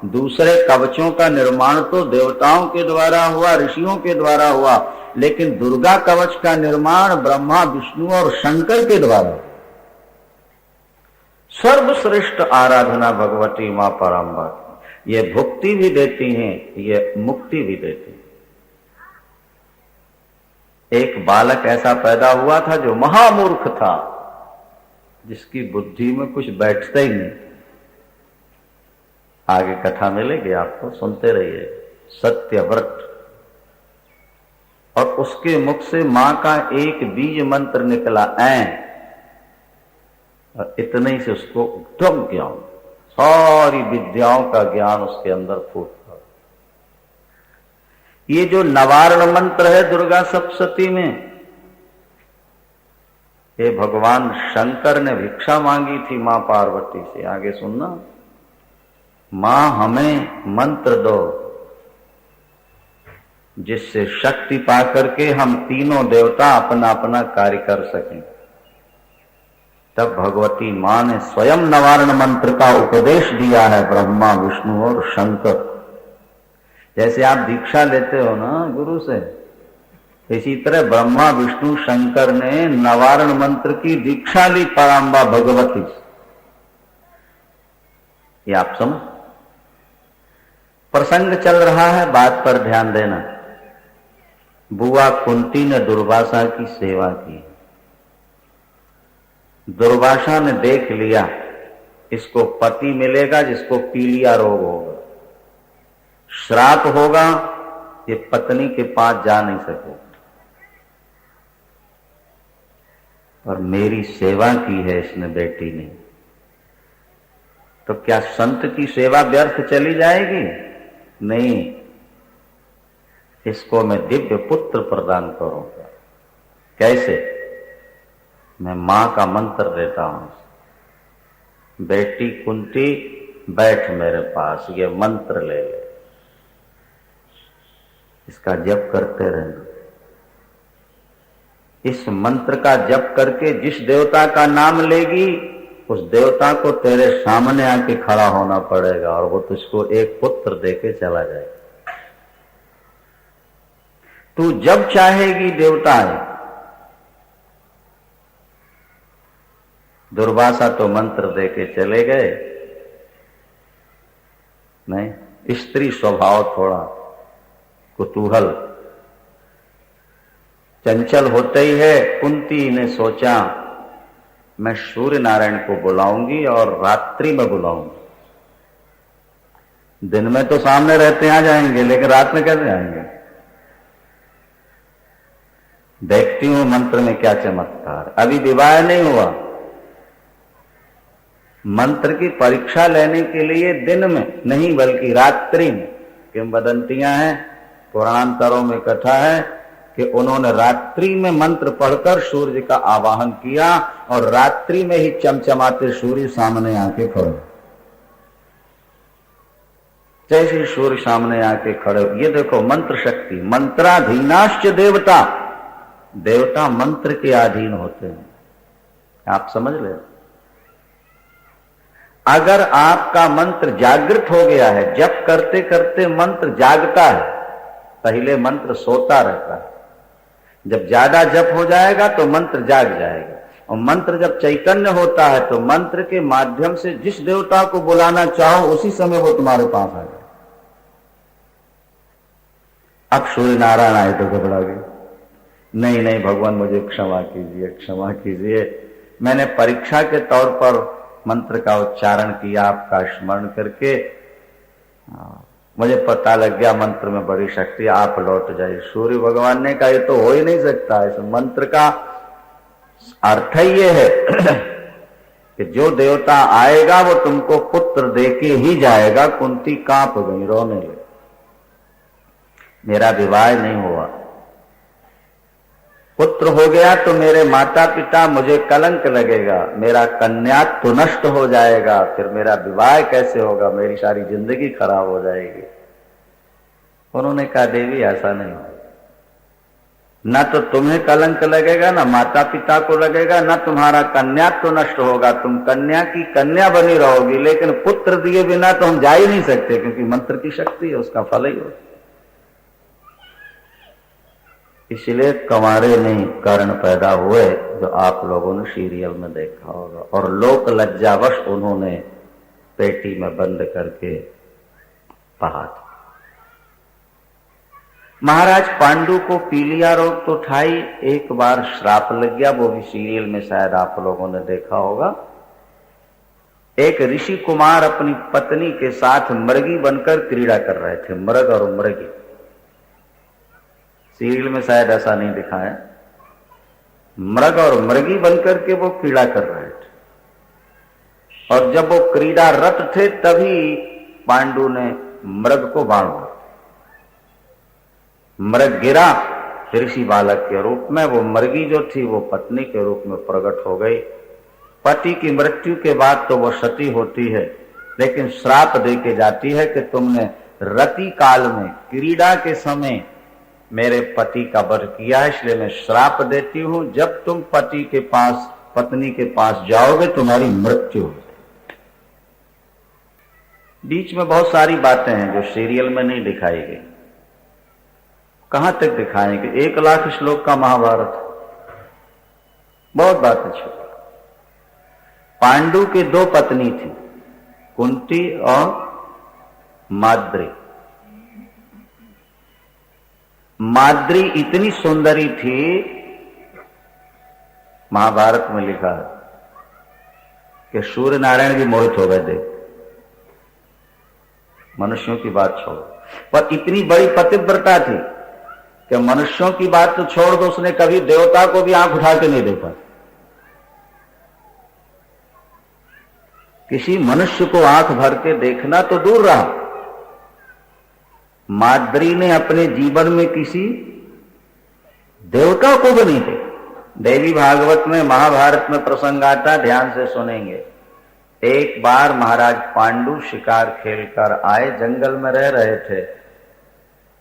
S1: दूसरे कवचों का निर्माण तो देवताओं के द्वारा हुआ, ऋषियों के द्वारा हुआ, लेकिन दुर्गा कवच का निर्माण ब्रह्मा विष्णु और शंकर के द्वारा। सर्वश्रेष्ठ आराधना भगवती मां पराम्बा की। ये भुक्ति भी देती हैं, ये मुक्ति भी देती हैं। एक बालक ऐसा पैदा हुआ था जो महामूर्ख था, जिसकी बुद्धि में कुछ बैठता ही नहीं। आगे कथा मिलेगी आपको, सुनते रहिए। सत्यव्रत, और उसके मुख से मां का एक बीज मंत्र निकला, ऐ, और इतने से उसको एकदम ज्ञान, सारी विद्याओं का ज्ञान उसके अंदर फूट। ये जो नवारण मंत्र है दुर्गा सप्तशती में, ये भगवान शंकर ने भिक्षा मांगी थी मां पार्वती से। आगे सुनना, मां हमें मंत्र दो जिससे शक्ति पाकर के हम तीनों देवता अपना अपना कार्य कर सकें। तब भगवती मां ने स्वयं नवारण मंत्र का उपदेश दिया है ब्रह्मा विष्णु और शंकर। जैसे आप दीक्षा लेते हो ना गुरु से, इसी तरह ब्रह्मा विष्णु शंकर ने नवारण मंत्र की दीक्षा ली पराम्बा भगवती से। ये आप समझ, प्रसंग चल रहा है, बात पर ध्यान देना। बुआ कुंती ने दुर्वासा की सेवा की। दुर्वासा ने देख लिया इसको पति मिलेगा जिसको पीलिया रोग होगा, श्राप होगा, ये पत्नी के पास जा नहीं सके। और मेरी सेवा की है इसने बेटी ने, तो क्या संत की सेवा व्यर्थ चली जाएगी? नहीं, इसको मैं दिव्य पुत्र प्रदान करूंगा। कैसे? मैं मां का मंत्र देता हूं, बेटी कुंती बैठ मेरे पास, ये मंत्र ले ले, इसका जप करते रहना। इस मंत्र का जप करके जिस देवता का नाम लेगी, उस देवता को तेरे सामने आके खड़ा होना पड़ेगा और वो तुझको एक पुत्र देके चला जाएगा। तू जब चाहेगी देवता है। दुर्वासा तो मंत्र देके चले गए। नहीं, स्त्री स्वभाव थोड़ा कुतूहल, चंचल होते ही है कुंती ने सोचा मैं सूर्य नारायण को बुलाऊंगी और रात्रि में बुलाऊंगी। दिन में तो सामने रहते आ जाएंगे, लेकिन रात में कैसे आएंगे? देखती हूं मंत्र में क्या चमत्कार। अभी विवाह नहीं हुआ, मंत्र की परीक्षा लेने के लिए दिन में नहीं बल्कि रात्रि में। किंवदंतियां हैं, पुराणांतरों में कथा है कि उन्होंने रात्रि में मंत्र पढ़कर सूर्य का आवाहन किया और रात्रि में ही चमचमाते सूर्य सामने आके खड़े। जैसे सूर्य सामने आके खड़े, ये देखो मंत्र शक्ति। मंत्राधीनाश्च देवता, देवता मंत्र के अधीन होते हैं। आप समझ ले, अगर आपका मंत्र जागृत हो गया है, जप करते करते मंत्र जागता है, पहले मंत्र सोता रहता है, जब ज्यादा जप हो जाएगा तो मंत्र जाग जाएगा। और मंत्र जब चैतन्य होता है तो मंत्र के माध्यम से जिस देवता को बुलाना चाहो उसी समय वो तुम्हारे पास आ जाए। अब सूर्य नारायण आए तो घबरा गए, नहीं नहीं भगवान मुझे क्षमा कीजिए, क्षमा कीजिए, मैंने परीक्षा के तौर पर मंत्र का उच्चारण किया आपका स्मरण करके, मुझे पता लग गया मंत्र में बड़ी शक्ति, आप लौट जाइए। सूर्य भगवान ने कहा ये तो हो ही नहीं सकता, इस मंत्र का अर्थ ही ये है कि जो देवता आएगा वो तुमको पुत्र देके ही जाएगा। कुंती कांप गई, रोने लगी, मेरा विवाह नहीं हुआ, पुत्र हो गया तो मेरे माता पिता, मुझे कलंक लगेगा, मेरा कन्यात्व तो नष्ट हो जाएगा, फिर मेरा विवाह कैसे होगा, मेरी सारी जिंदगी खराब हो जाएगी। उन्होंने कहा देवी ऐसा नहीं हो, न तो तुम्हें कलंक लगेगा, न माता पिता को लगेगा, न तुम्हारा कन्यात्व तो नष्ट होगा, तुम कन्या की कन्या बनी रहोगी, लेकिन पुत्र दिए बिना तो हम जा ही नहीं सकते, क्योंकि मंत्र की शक्ति है, उसका फल ही हो। इसलिए कंवारे नहीं कर्ण पैदा हुए, जो आप लोगों ने सीरियल में देखा होगा, और लोक लज्जावश उन्होंने पेटी में बंद करके पहा था। महाराज पांडु को पीलिया रोग तो था ही, एक बार श्राप लग गया, वो भी सीरियल में शायद आप लोगों ने देखा होगा। एक ऋषि कुमार अपनी पत्नी के साथ मृगी बनकर क्रीड़ा कर रहे थे, मृग और मृगी। सीरियल में शायद ऐसा नहीं दिखाया, मृग और मृगी बनकर के वो क्रीड़ा कर रहे थे, और जब वो क्रीड़ा रत थे तभी पांडु ने मृग को बाण मारा। मृग गिरा ऋषि बालक के रूप में, वो मृगी जो थी वो पत्नी के रूप में प्रकट हो गई। पति की मृत्यु के बाद तो वो सती होती है, लेकिन श्राप दे के जाती है कि तुमने रति काल में क्रीड़ा के समय मेरे पति का वध किया है, इसलिए मैं श्राप देती हूं, जब तुम पति के पास, पत्नी के पास जाओगे तुम्हारी मृत्यु हो। बीच में बहुत सारी बातें हैं जो सीरियल में नहीं दिखाई गई। कहां तक दिखाएंगे? 1 लाख श्लोक का महाभारत, बहुत बातें छुपी। पांडु की 2 पत्नी थी, कुंती और माद्री। माद्री इतनी सुंदरी थी, महाभारत में लिखा है कि सूर्य नारायण भी मोहित हो गए देख, मनुष्यों की बात छोड़ो, पर इतनी बड़ी पतिव्रता थी कि मनुष्यों की बात तो छोड़ दो, उसने कभी देवता को भी आंख उठा के नहीं देखा। किसी मनुष्य को आंख भर के देखना तो दूर रहा, माद्री ने अपने जीवन में किसी देवता को भी नहीं देखा। देवी भागवत में, महाभारत में प्रसंग आता, ध्यान से सुनेंगे। एक बार महाराज पांडु शिकार खेलकर आए, जंगल में रह रहे थे,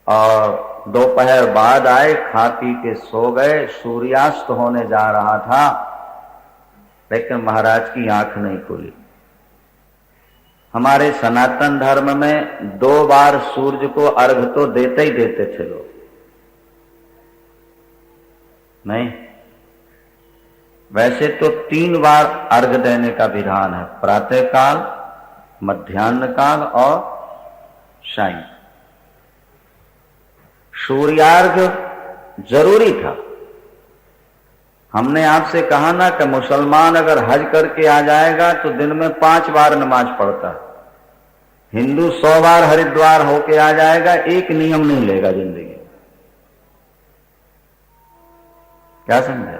S1: और दोपहर बाद आए, खा पी के सो गए। सूर्यास्त होने जा रहा था, लेकिन महाराज की आंख नहीं खुली। हमारे सनातन धर्म में 2 बार सूर्य को अर्घ तो देते ही देते थे लोग, नहीं, वैसे तो 3 बार अर्घ देने का विधान है, प्रातः काल, मध्याह्न काल और सायं। सूर्यार्घ जरूरी था, हमने आपसे कहा ना कि मुसलमान अगर हज करके आ जाएगा तो दिन में 5 बार नमाज पढ़ता है, हिंदू 100 बार हरिद्वार होके आ जाएगा, एक नियम नहीं लेगा जिंदगी में। क्या समझे?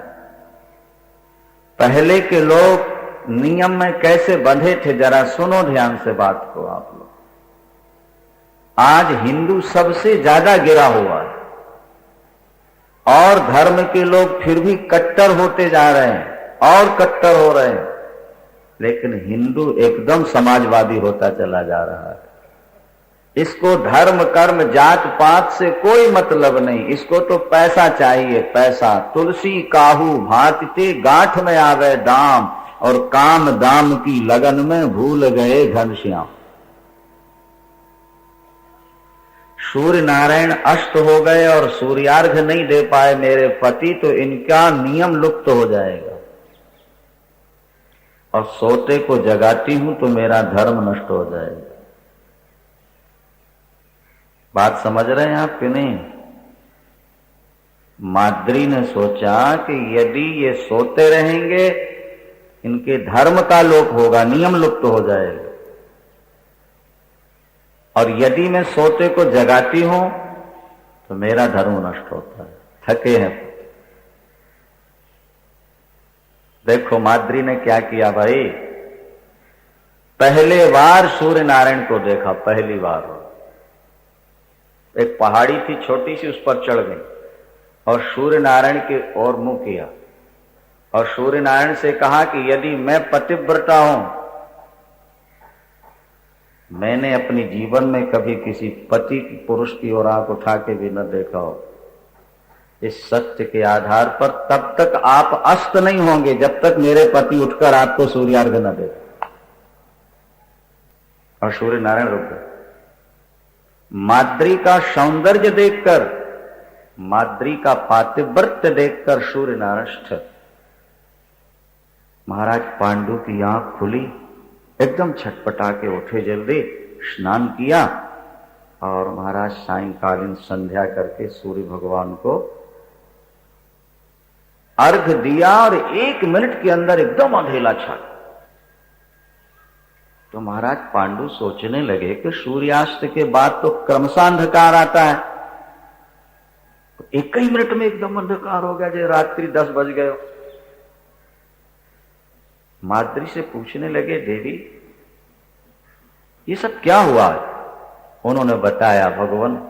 S1: पहले के लोग नियम में कैसे बंधे थे, जरा सुनो ध्यान से बात को आप लोग। आज हिंदू सबसे ज्यादा गिरा हुआ है और धर्म के लोग फिर भी कट्टर होते जा रहे हैं और कट्टर हो रहे हैं, लेकिन हिंदू एकदम समाजवादी होता चला जा रहा है। इसको धर्म कर्म जात पात से कोई मतलब नहीं, इसको तो पैसा चाहिए, पैसा। तुलसी काहू भांति गांठ में आवे दाम, और काम दाम की लगन में भूल गए घनश्याम। सूर्य नारायण अस्त हो गए और सूर्यार्घ नहीं दे पाए मेरे पति, तो इनका नियम लुप्त हो जाएगा। और सोते को जगाती हूं तो मेरा धर्म नष्ट हो जाएगा। बात समझ रहे हैं आप कि नहीं? माद्री ने सोचा कि यदि ये सोते रहेंगे इनके धर्म का लोप होगा, नियम लुप्त हो जाएगा। और यदि मैं सोते को जगाती हूं तो मेरा धर्म नष्ट होता है। थके हैं। देखो माद्री ने क्या किया भाई, पहले बार सूर्य नारायण को देखा, पहली बार। एक पहाड़ी थी छोटी सी, उस पर चढ़ गई और सूर्य नारायण की ओर मुंह किया और सूर्य नारायण से कहा कि यदि मैं पतिव्रता हूं, मैंने अपने जीवन में कभी किसी पति पुरुष की ओर आंख उठा के भी न देखा हो, इस सत्य के आधार पर तब तक आप अस्त नहीं होंगे जब तक मेरे पति उठकर आपको सूर्यार्घ न दे। और सूर्य नारायण रुक गए। माद्री का सौंदर्य देखकर, माद्री का पातिव्रत्य देखकर सूर्य नारायण, महाराज पांडु की आंख खुली, एकदम छटपटा के उठे, जल्दी स्नान किया और महाराज सायंकालीन संध्या करके सूर्य भगवान को अर्घ दिया और 1 मिनट के अंदर एकदम अंधेला छा। तो महाराज पांडु सोचने लगे कि सूर्यास्त के बाद तो क्रमशः अंधकार आता है, तो 1 ही मिनट में एकदम अंधकार हो गया, जैसे रात्रि 10 बज गए। माद्री से पूछने लगे, देवी ये सब क्या हुआ है? उन्होंने बताया, भगवान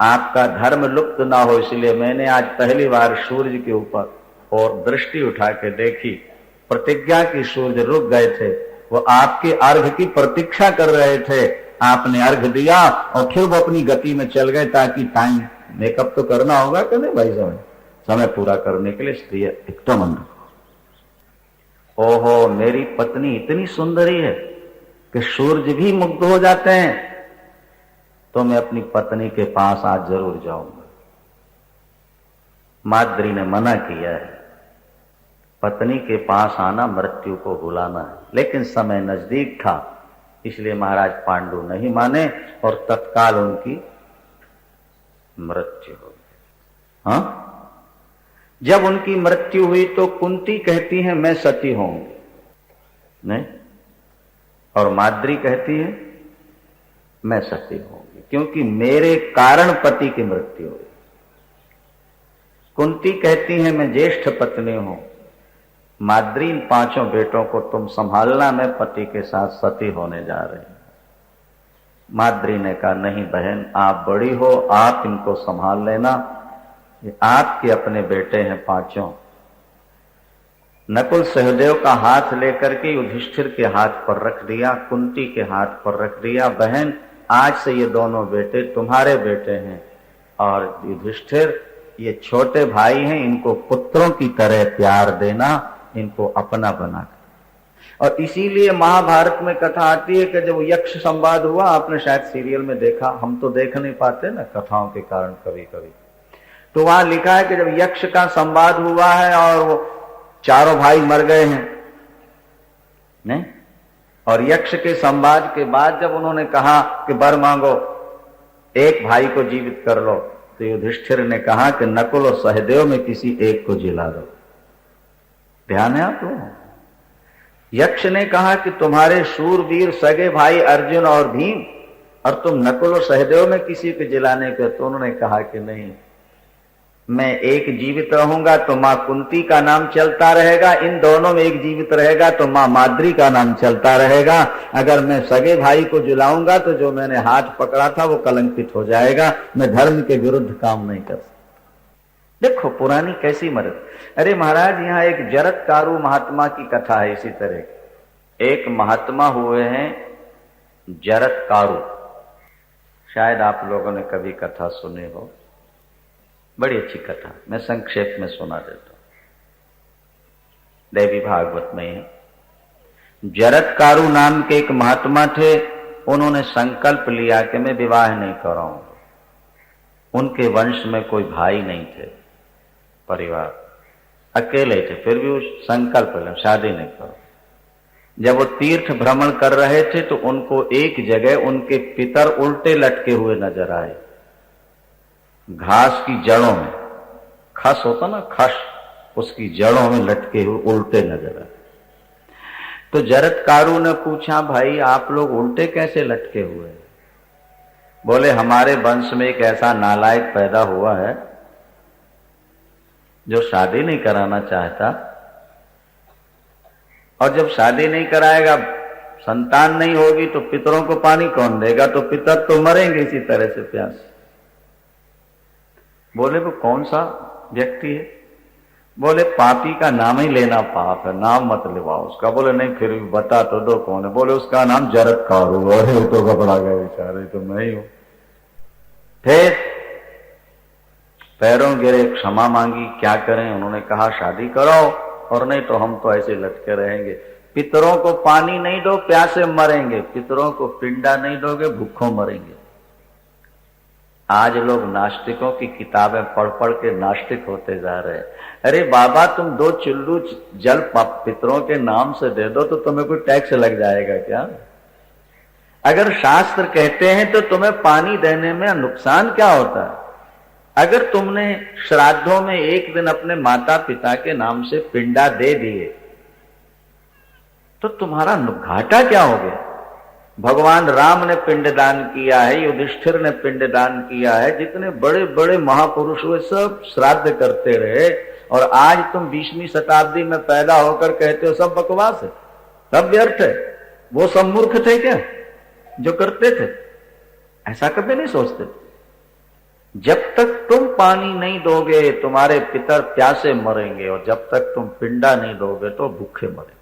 S1: आपका धर्म लुप्त ना हो इसलिए मैंने आज पहली बार सूर्य के ऊपर और दृष्टि उठा के देखी। प्रतिज्ञा की सूर्य रुक गए थे, वो आपके अर्घ की प्रतीक्षा कर रहे थे। आपने अर्घ दिया और फिर वो अपनी गति में चल गए, ताकि टाइम मेकअप तो करना होगा कि नहीं भाई, समय पूरा करने के लिए। स्त्री एकदम अंदर, ओहो मेरी पत्नी इतनी सुंदरी है कि सूर्य भी मुग्ध हो जाते हैं, तो मैं अपनी पत्नी के पास आज जरूर जाऊंगा। माद्री ने मना किया है, पत्नी के पास आना मृत्यु को बुलाना है, लेकिन समय नजदीक था इसलिए महाराज पांडु नहीं माने और तत्काल उनकी मृत्यु हो गई। हाँ, जब उनकी मृत्यु हुई तो कुंती कहती है मैं सती होंगी, नहीं, और माद्री कहती है मैं सती होंगी, क्योंकि मेरे कारण पति की मृत्यु हुई। कुंती कहती है मैं ज्येष्ठ पत्नी हूं, माद्री इन 5 बेटों को तुम संभालना, मैं पति के साथ सती होने जा रही हूं। माद्री ने कहा नहीं बहन, आप बड़ी हो, आप इनको संभाल लेना, ये आपके अपने बेटे हैं 5। नकुल सहदेव का हाथ लेकर के युधिष्ठिर के हाथ पर रख दिया, कुंती के हाथ पर रख दिया, बहन आज से ये दोनों बेटे तुम्हारे बेटे हैं, और युधिष्ठिर ये छोटे भाई हैं, इनको पुत्रों की तरह प्यार देना, इनको अपना बना। और इसीलिए महाभारत में कथा आती है कि जब यक्ष संवाद हुआ, आपने शायद सीरियल में देखा, हम तो देख नहीं पाते ना कथाओं के कारण कभी कभी, तो वहां लिखा है कि जब यक्ष का संवाद हुआ है और वो चारों भाई मर गए हैं, नहीं, और यक्ष के संवाद के बाद जब उन्होंने कहा कि वर मांगो, एक भाई को जीवित कर लो, तो युधिष्ठिर ने कहा कि नकुल और सहदेव में किसी एक को जिला दो। ध्यान है आपको? यक्ष ने कहा कि तुम्हारे शूरवीर सगे भाई अर्जुन और भीम और तुम नकुल और सहदेव में किसी को जिलाने को, तो उन्होंने कहा कि नहीं, मैं एक जीवित रहूंगा तो मां कुंती का नाम चलता रहेगा, इन दोनों में एक जीवित रहेगा तो मां माद्री का नाम चलता रहेगा। अगर मैं सगे भाई को जिलाऊंगा तो जो मैंने हाथ पकड़ा था वो कलंकित हो जाएगा, मैं धर्म के विरुद्ध काम नहीं कर सकता। देखो पुरानी कैसी मदद। अरे महाराज, यहाँ एक जरत्कारु महात्मा की कथा है इसी तरह। एक महात्मा हुए हैं जरत्कारु, शायद आप लोगों ने कभी कथा सुनी हो, बड़ी अच्छी कथा, मैं संक्षेप में सुना देता हूं। देवी भागवत में है। जरत्कारु नाम के एक महात्मा थे, उन्होंने संकल्प लिया कि मैं विवाह नहीं कराऊंगा। उनके वंश में कोई भाई नहीं थे, परिवार अकेले थे, फिर भी वो संकल्प लिया शादी नहीं करो। जब वो तीर्थ भ्रमण कर रहे थे तो उनको एक जगह उनके पितर उल्टे लटके हुए नजर आए, घास की जड़ों में, खस होता ना खस, उसकी जड़ों में लटके हुए उल्टे नजर आए। तो जरत्कारु ने पूछा, भाई आप लोग उल्टे कैसे लटके हुए? बोले हमारे वंश में एक ऐसा नालायक पैदा हुआ है जो शादी नहीं कराना चाहता, और जब शादी नहीं कराएगा, संतान नहीं होगी तो पितरों को पानी कौन देगा? तो पितर तो मरेंगे इसी तरह से प्यास। बोले वो कौन सा व्यक्ति है? बोले पापी का नाम ही लेना पाप है, नाम मत लेवाओ उसका। बोले नहीं, फिर भी बता तो दो कौन है। बोले उसका नाम जरत्कारु। अरे तो घबरा गए बेचारे, तो मैं ही हूं। फिर पैरों गिरे, क्षमा मांगी, क्या करें? उन्होंने कहा शादी कराओ, और नहीं तो हम तो ऐसे लटके रहेंगे। पितरों को पानी नहीं दो, प्यासे मरेंगे। पितरों को पिंडा नहीं दोगे, भूखों मरेंगे। आज लोग नास्तिकों की किताबें पढ़ पढ़ के नास्तिक होते जा रहे हैं। अरे बाबा, तुम 2 चुल्लू जल पितरों के नाम से दे दो तो तुम्हें कोई टैक्स लग जाएगा क्या? अगर शास्त्र कहते हैं तो तुम्हें पानी देने में नुकसान क्या होता है? अगर तुमने श्राद्धों में एक दिन अपने माता पिता के नाम से पिंडा दे दिए तो तुम्हारा घाटा क्या हो गया? भगवान राम ने पिंडदान किया है, युधिष्ठिर ने पिंडदान किया है, जितने बड़े बड़े महापुरुष हुए सब श्राद्ध करते रहे, और आज तुम 20वीं शताब्दी में पैदा होकर कहते हो सब बकवास है, सब व्यर्थ है। वो सब मूर्ख थे क्या जो करते थे? ऐसा कभी नहीं सोचते थे। जब तक तुम पानी नहीं दोगे तुम्हारे पितर प्यासे मरेंगे, और जब तक तुम पिंडा नहीं दोगे तो भूखे मरेंगे।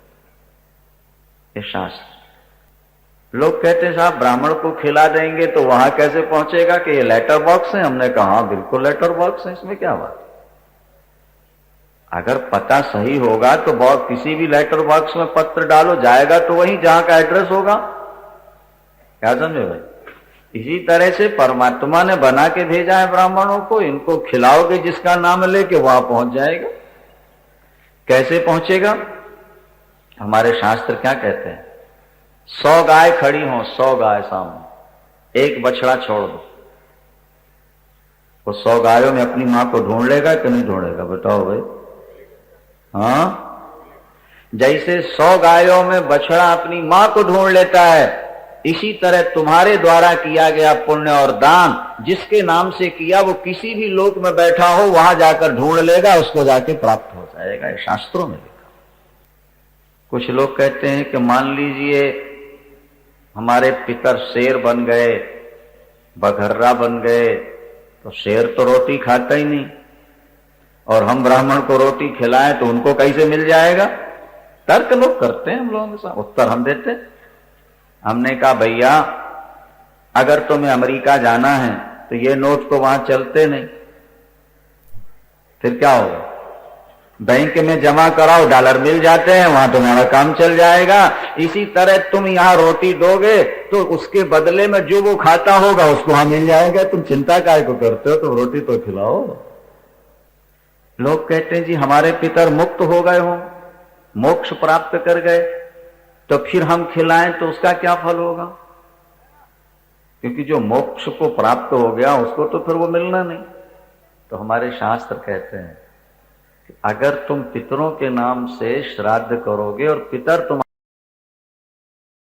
S1: ये शास्त्र। लोग कहते हैं साहब ब्राह्मण को खिला देंगे तो वहां कैसे पहुंचेगा? कि ये लेटर बॉक्स है। हमने कहा बिल्कुल लेटर बॉक्स है, इसमें क्या बात? अगर पता सही होगा तो किसी भी लेटर बॉक्स में पत्र डालो, जाएगा तो वहीं जहां का एड्रेस होगा। क्या समझे भाई? इसी तरह से परमात्मा ने बना के भेजा है ब्राह्मणों को, इनको खिलाओगे जिसका नाम लेके वहां पहुंच जाएगा। कैसे पहुंचेगा? हमारे शास्त्र क्या कहते हैं? 100 गाय खड़ी हो, 100 गाय सामने, एक बछड़ा छोड़ दो, वो 100 गायों में अपनी मां को ढूंढ लेगा कि नहीं ढूंढेगा? बताओ भाई। हाँ, जैसे 100 गायों में बछड़ा अपनी मां को ढूंढ लेता है, इसी तरह तुम्हारे द्वारा किया गया पुण्य और दान जिसके नाम से किया, वो किसी भी लोक में बैठा हो वहां जाकर ढूंढ लेगा, उसको जाके प्राप्त हो जाएगा। ये शास्त्रों में लिखा। कुछ लोग कहते हैं कि मान लीजिए हमारे पितर शेर बन गए, बघर्रा बन गए, तो शेर तो रोटी खाता ही नहीं, और हम ब्राह्मण को रोटी खिलाएं तो उनको कैसे मिल जाएगा? तर्क लोग करते हैं हम लोगों के साथ। उत्तर हम देते हैं। हमने कहा भैया, अगर तुम्हें अमेरिका जाना है तो ये नोट तो वहां चलते नहीं, फिर क्या होगा? बैंक में जमा कराओ, डॉलर मिल जाते हैं, वहां तुम्हारा काम चल जाएगा। इसी तरह तुम यहां रोटी दोगे तो उसके बदले में जो वो खाता होगा उसको वहां मिल जाएगा। तुम चिंता काय को करते हो? तो रोटी तो खिलाओ। लोग कहते हैं जी हमारे पितर मुक्त हो गए हो, मोक्ष प्राप्त कर गए, तो फिर हम खिलाएं तो उसका क्या फल होगा? क्योंकि जो मोक्ष को प्राप्त हो गया उसको तो फिर वो मिलना नहीं। तो हमारे शास्त्र कहते हैं अगर तुम पितरों के नाम से श्राद्ध करोगे और पितर तुम